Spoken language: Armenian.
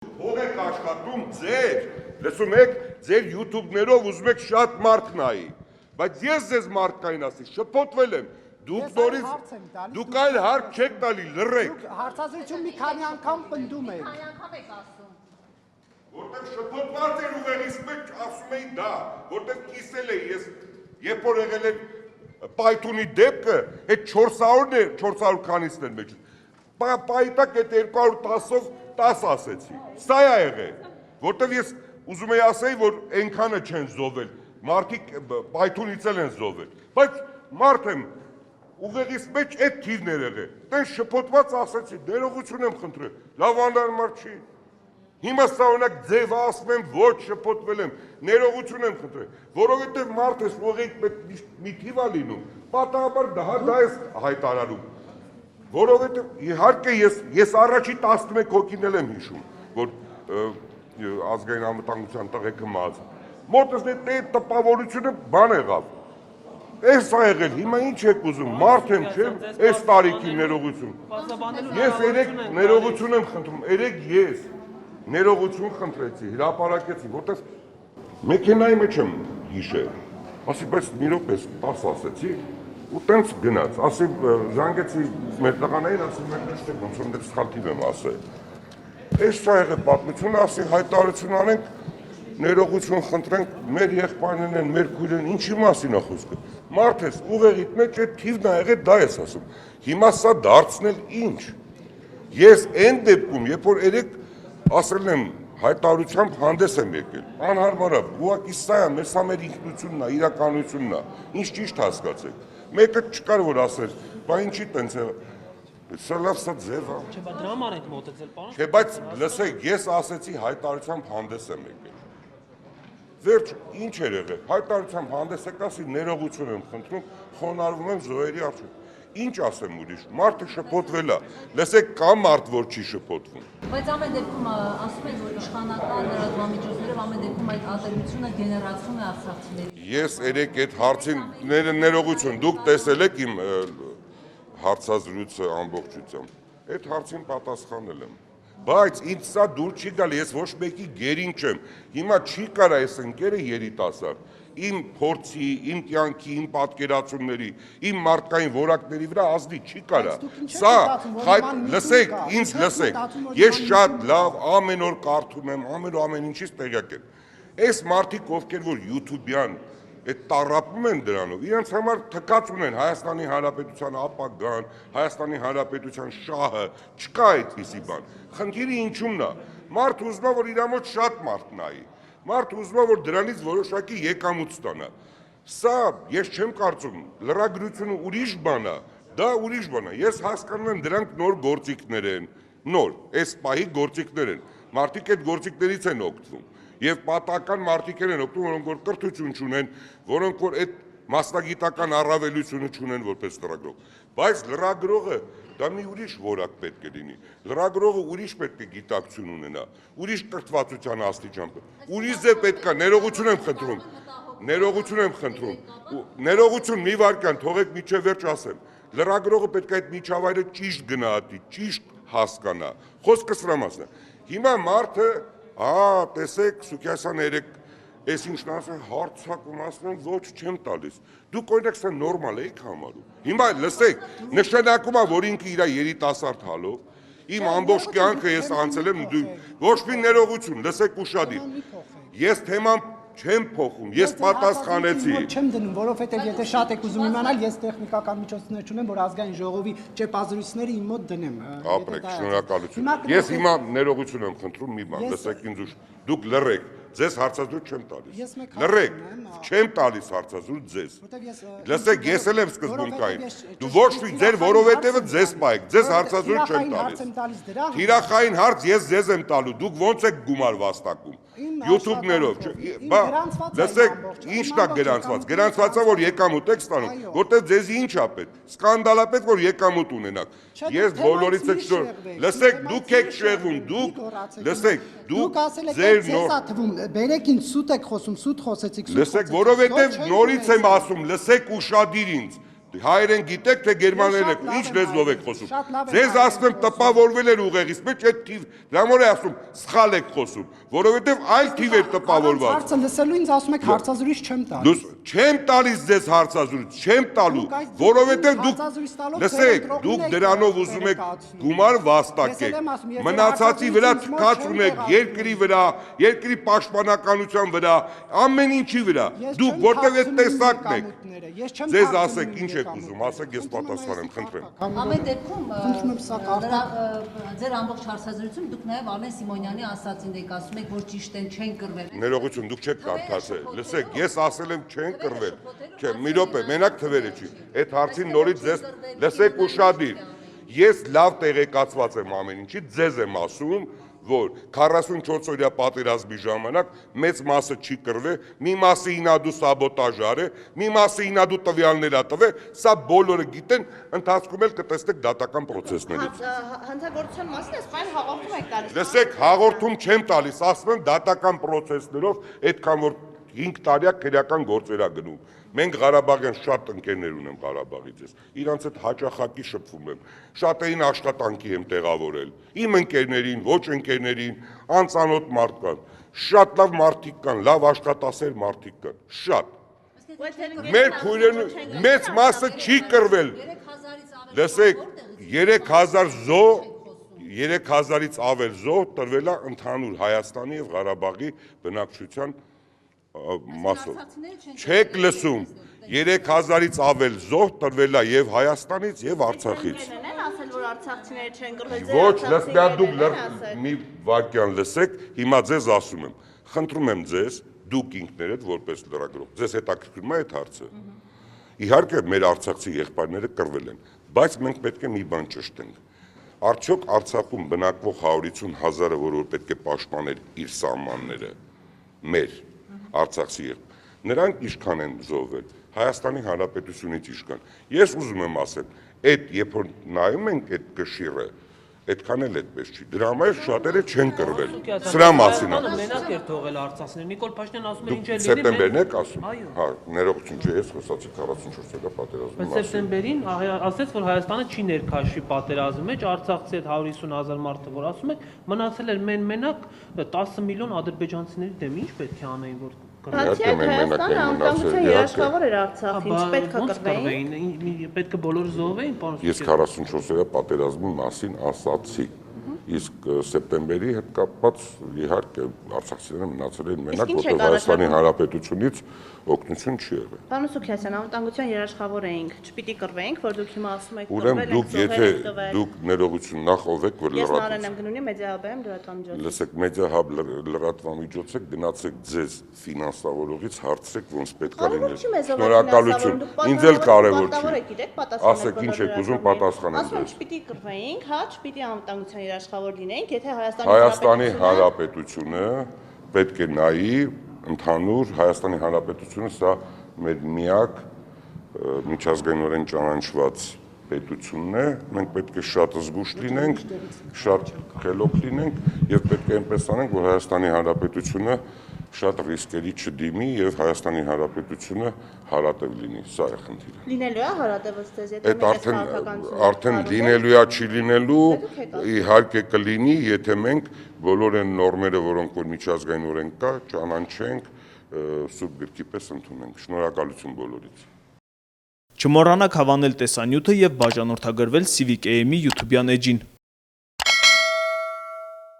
Ով եք աշխատում ձեր, լսում եք, ձեր YouTube-ներով ուզում եք շատ մարդ նայի, բայց ես ձեզ մարդկային ասի, շփոթվել եմ, դուք նորից, դուք այլ հարկ չեք տալի, լռեք։ Հարցազրույցում մի քանի անգամ պնդում եք։ Քանի անգամ եք ասում։ Որտեղ շփոթված էր ուղեղիս մեջ ասում էի դա, որտեղ կիսել էի ես, երբ որ եղել է պայթունի դեպքը, այդ 400-ն է, 400 քանիսն են մեջ։ Պայտակ այդ 210-ով 10 ասեցի, սա է եղել, որտև ես ուզում էի ասեի, որ ենքանը չեն զովել, մարդիկ պայթունից էլ են զովել, բայց մարդ եմ, ուղեղիս մեջ այդ թիվն էր եղել, տեն շփոթված ասեցի, ներողություն եմ խնդրել, լավ անհարմար չի, հիմա սահունակ ձև ասում եմ, ոչ շփոթվել եմ, ներողություն եմ խնդրել, որովհետև մարդ ես ուղեղիք մի թիվ ա լինում, պատահաբար դա ես հայտարարում, որովհետև իհարկե ես առաջի 11 հոգին էլ եմ հիշում, որ ազգային անվտանգության տղեկը մազ, մոտս այդ տպավորությունը բան եղավ, այս ա եղել, հիմա ինչ եք ուզում, մարդ եմ չեմ, այս տարիքի ներողություն, ես երեք ներողություն եմ խնդրում, երեք ես ներողություն խնդրեցի, հրապարակեցի, որտեղ մեքենայի մեջ եմ հիշել, ասի, բայց մի րոպե 10 ասեցի, ու տենց գնաց, ասի, զանգեցի մեր տղաներին, ասի, մենք նշտեք, ոնց որ դեպ սխալ թիվ եմ ասել, այս սա եղել պատմությունը, ասի, հայտարարություն անենք, ներողություն խնդրենք, մեր եղբայրներն են, մեր քույրերն, ինչի մասին է խոսքը։ Մարդ ես, ուղեղիդ մեջ այդ թիվն ա եղել, դա ես ասում։ Հիմա սա դարձնել ինչ։ Ես այն դեպքում, երբ որ երեք ասել եմ հայտարարությամբ հանդես եմ եկել, անհարմար է, ուղղակի սա է, սա մեր ինքնությունն է, իրականությունն է, ինչ ճիշտ հասկացեք։ Մեկը չկար որ ասել, բա ինչի տենց է, սա լավ սա ձև է։ Չէ, բայց դրաման եք մոտեցել, պարոն։ Չէ, բայց լսեք, ես ասեցի հայտարարությամբ հանդես եմ եկել։ Վերջ, ինչ էր եղել, հայտարարությամբ հանդես եք ասի, ներողություն եմ խնդրում, խոնարհվում եմ զոհերի առջև։ Ինչ ասեմ ուրիշ, մարդը շփոթվել է, լսեք կա մարդ, որ չի շփոթվում։ Բայց ամեն դեպքում ասում եք, որ իշխանական լրատվամիջոցներով ամեն դեպքում այդ ատելությունը գեներացում է արցախցիների։ Ես երեք այդ հարցին ներողություն, դուք տեսել եք իմ հարցազրույցը ամբողջությամբ։ Այդ հարցին պատասխանել եմ։ Բայց ինձ սա դուր չի գալ, ես ոչ մեկի գերին չեմ։ Հիմա չի կարա այս ընկերը երիտասարդ իմ փորձի, իմ կյանքի, իմ պատկերացումների, իմ մարդկային որակների վրա ազդի չի կարա։ Սա, լսեք, ինձ լսեք, ես շատ լավ ամեն օր կարդում եմ, ամեն ինչից տեղյակ եմ։ Այս մարդիկ, ովքեր որ YouTube-յան այդ տառապում են դրանով, իրենց համար թքած ունեն Հայաստանի Հանրապետության ապագան, Հայաստանի Հանրապետության շահը, չկա այդպիսի բան։ Խնդիրը ինչումն է։ Մարդ ուզում է, որ իր մոտ շատ մարդ նայի։ Մարդ ուզում է, որ դրանից որոշակի եկամուտ ստանա։ Սա ես չեմ կարծում, լրագրությունը ուրիշ բան է, դա ուրիշ բան է։ Ես հասկանում եմ դրանք նոր գործիքներ են, նոր, այս պահի գործիքներ են։ Մարդիկ այդ գործիքներից են օգտվում։ Եվ պատահական մարդիկ են օգտվում, որոնք որ կրթություն չունեն, որոնք որ այդ մասնագիտական առավելությունը չունեն որպես լրագրող։ Բայց լրագրողը դա մի ուրիշ որակ պետք է լինի։ Լրագրողը ուրիշ պետք է գիտակցություն ունենա, ուրիշ կրթվածության աստիճան։ Ուրիշ ձև պետք է, ներողություն եմ խնդրում։ Ներողություն եմ խնդրում։ Ներողություն մի վարքյան, թողեք միջև վերջ ասեմ։ Լրագրողը պետք է այդ միջավայրը ճիշտ գնահատի, ճիշտ հասկանա։ Խոսքը սրա մասն է։ Հիմա մարդը տեսեք, Սուքիասյանը երեք ես ինչն ասեմ, հարցակում ասում եմ, ոչ չեմ տալիս։ Դուք օրինակ սա նորմալ եք համարում։ Հիմա լսեք, նշանակում է, որ ինքը իր երիտասարդ հալով, իմ ամբողջ կյանքը ես անցել եմ, ոչ մի ներողություն, լսեք ուշադիր։ Ես թեման չեմ փոխում, ես պատասխանեցի։ Չեմ դնում, որովհետև եթե շատ եք ուզում իմանալ, ես տեխնիկական միջոցներ չունեմ, որ ազգային ժողովի ճեպազրույցները իմ մոտ դնեմ։ Ապրեք, շնորհակալություն։ Ես հիմա ներողություն եմ խնդրում մի բան, լսեք ինձ ուշ, դուք լռեք, ձեզ հարցազրույց չեմ տալիս։ Լռեք, չեմ տալիս հարցազրույց ձեզ։ Լսեք, ես էլ եմ սկզբունքային։ Դու ոչ մի ձեր որովհետև ձեզ պայեք, ձեզ հարցազրույց չեմ տալիս։ Թիրախային հարց ես ձեզ եմ տալու, դուք ոնց եք գումար վաստակում։ YouTube-ներով, բա լսեք, ինչն է գրանցված։ Գրանցվածը որ եկամուտ եք ստանում, որտեղ ձեզ ինչ է պետք։ Սկանդալ է պետք որ եկամուտ ունենաք։ Ես բոլորից եք շնոր։ Լսեք, դուք եք շեղվում, դուք, լսեք, դուք ձեր նոր Բերեք ինձ սուտ եք խոսում, սուտ խոսեցիք։ Լսեք, որովհետև նորից եմ ասում, լսեք ուշադիր ինձ։ Հայերեն գիտեք, թե գերմաներեն եք, ինչ լեզվով եք խոսում։ Ձեզ ասում եմ տպավորվել էր ուղեղից մեջ այդ թիվ, դրա համար է ասում, սխալ եք խոսում, որովհետև այլ թիվ էր տպավորված։ Հարցը լսելու ինձ ասում եք հարցազրույց չեմ տալիս։ Չեմ տալիս ձեզ հարցազրույց, չեմ տալու, որովհետև լսեք, դուք դրանով ուզում եք գումար վաստակեք, մնացածի վրա թքած ունեք երկրի վրա, երկրի պաշտպանականության վրա, ամեն ինչի վրա, դուք որտեղ այդ տեսակն եք, ձեզ ասեք ինչ եք ուզում, ասեք ես պատասխանեմ, խնդրեմ։ Ամեն դեպքում ձեր ամբողջ հարցազրույցում դուք նաև Արմեն Սիմոնյանի ասածին եք ասում եք, որ ճիշտ են չեն կռվել։ Ներողություն, դուք չեք կարդացել։ Լսեք, ես ասել եմ չեն կռվել։ Չէ, մի րոպե, մենակ թվերը չի։ Այդ հարցին նորից ձեզ լսեք ուշադիր։ Ես լավ տեղեկացված եմ ամեն ինչի, ձեզ եմ ասում, որ 44-օրյա պատերազմի ժամանակ մեծ մասը չի կռվել, մի մասը ինադու սաբոտաժար է, մի մասը ինադու տվյալներ ա տվել, սա բոլորը գիտեն, ընթացքում էլ կտեսնեք դատական պրոցեսներից։ Հանցագործության մասին ես պայն հաղորդում եք տալիս։ Լսեք, հաղորդում չեմ տալիս, ասում եմ դատական պրոցեսներով, այդքան որ 5 տարյա քրեական գործեր ա գնում։ Մենք Ղարաբաղյան շատ ընկերներ ունեմ Ղարաբաղից ես, իրանց հետ հաճախակի շփվում եմ, շատերին աշխատանքի եմ տեղավորել, իմ ընկերներին, ոչ ընկերներին, անծանոթ մարդկան, շատ լավ մարդիկ կան, լավ աշխատասեր մարդիկ կան, շատ։ Մեր քույրերն մեծ մասը չի կռվել։ Լսեք, 3000-ից ավել զոհ տրվել է ընդհանուր Հայաստանի եւ Ղարաբաղի բնակչության մասով։ Չեք լսում, 3000-ից ավել զոհ տրվել է եւ Հայաստանից եւ Արցախից։ Ասել որ արցախցիները չեն կռվել։ Ոչ, դուք մի վարքյան լսեք, հիմա ձեզ ասում եմ, խնդրում եմ ձեզ, դուք ինքներդ որպես լրագրող, ձեզ հետաքրքրում է այդ հարցը։ Իհարկե մեր արցախցի եղբայրները կռվել են, բայց մենք պետք է մի բան ճշտենք։ Արդյոք Արցախում բնակվող 150,000-ը, որ պետք է պաշտպաներ իր սահմանները, մեր Արցախցի նրանք ինչքան են զոհվել, Հայաստանի Հանրապետությունից ինչքան։ Ես ուզում եմ ասել, այդ երբ որ նայում ենք այդ կշիռը, այդքան էլ այդպես չի։ Դրա համար շատերը չեն կռվել։ Սրա մասին է։ Մենակ էր թողել արցախցիները։ Նիկոլ Փաշինյանն ասում էր ինչ է լինի։ Սեպտեմբերն եք ասում։ Հա, ներողություն չէ, ես խոսացի 44-րդ պատերազմի մասին։ Սեպտեմբերին ասեց, որ Հայաստանը չի ներքաշի պատերազմի մեջ, Արցախցի հետ 150,000 մարդը, որ ասում եք, մնացել էր մենակ 10 միլիոն ադրբեջանցիների դեմ, ինչ պետք է անեին, որ Բացի այդ Հայաստանը անվտանգության երաշխավոր էր Արցախին, չպետք է կռվեին։ Պետք է բոլորը զոհվեին, պարոն։ Ես 44-րդ պատերազմի մասին ասացի։ Իսկ սեպտեմբերի հետ կապված իհարկե արցախցիները մնացել են մենակ, որտեղ Հայաստանի Հանրապետությունից օգնություն չի եղել։ Պարոն Սուքիասյան, անվտանգության երաշխավոր էինք, չպիտի կռվեինք, որ դուք հիմա ասում եք Ուրեմն դուք եթե դուք ներողություն նախ ով եք որ Ես Նարեն եմ գնունի մեդիահաբեմ լրատվամիջոց։ Լսեք, մեդիահաբ լրատվամիջոց եք գնացեք ձեզ ֆինանսավորողից հարցրեք ոնց պետք է լինի։ Շնորհակալություն։ Ինձ էլ կարևոր չի։ Ասեք ինչ եք ուզում պատասխանեմ ձեզ։ Ասում չպիտի կռվեինք, հա, չպիտի անվտանգության երաշխավոր լինեինք, եթե Հայաստանի Հանրապետությունը պետք է նայի ընդհանուր Հայաստանի Հանրապետությունը սա մեր միակ միջազգայինորեն ճանաչված պետությունն է, մենք պետք է շատ զգուշ լինենք, շատ խելոք լինենք եւ պետք է այնպես անենք, որ Հայաստանի Հանրապետությունը շատ ռիսկերի չդիմի եւ Հայաստանի Հանրապետությունը հարատև լինի, սա է խնդիրը։ Լինելու է հարատև ըստ ձեզ, եթե Այդ արդեն լինելու է, չի լինելու, իհարկե կլինի, եթե մենք բոլոր այն նորմերը, որոնք որ միջազգայինորեն կա, ճանաչենք, սուրբ գրքի պես ընդունենք։ Շնորհակալություն բոլորից։ Չմոռանաք հավանել տեսանյութը եւ բաժանորդագրվել Civic AM-ի YouTube-յան էջին։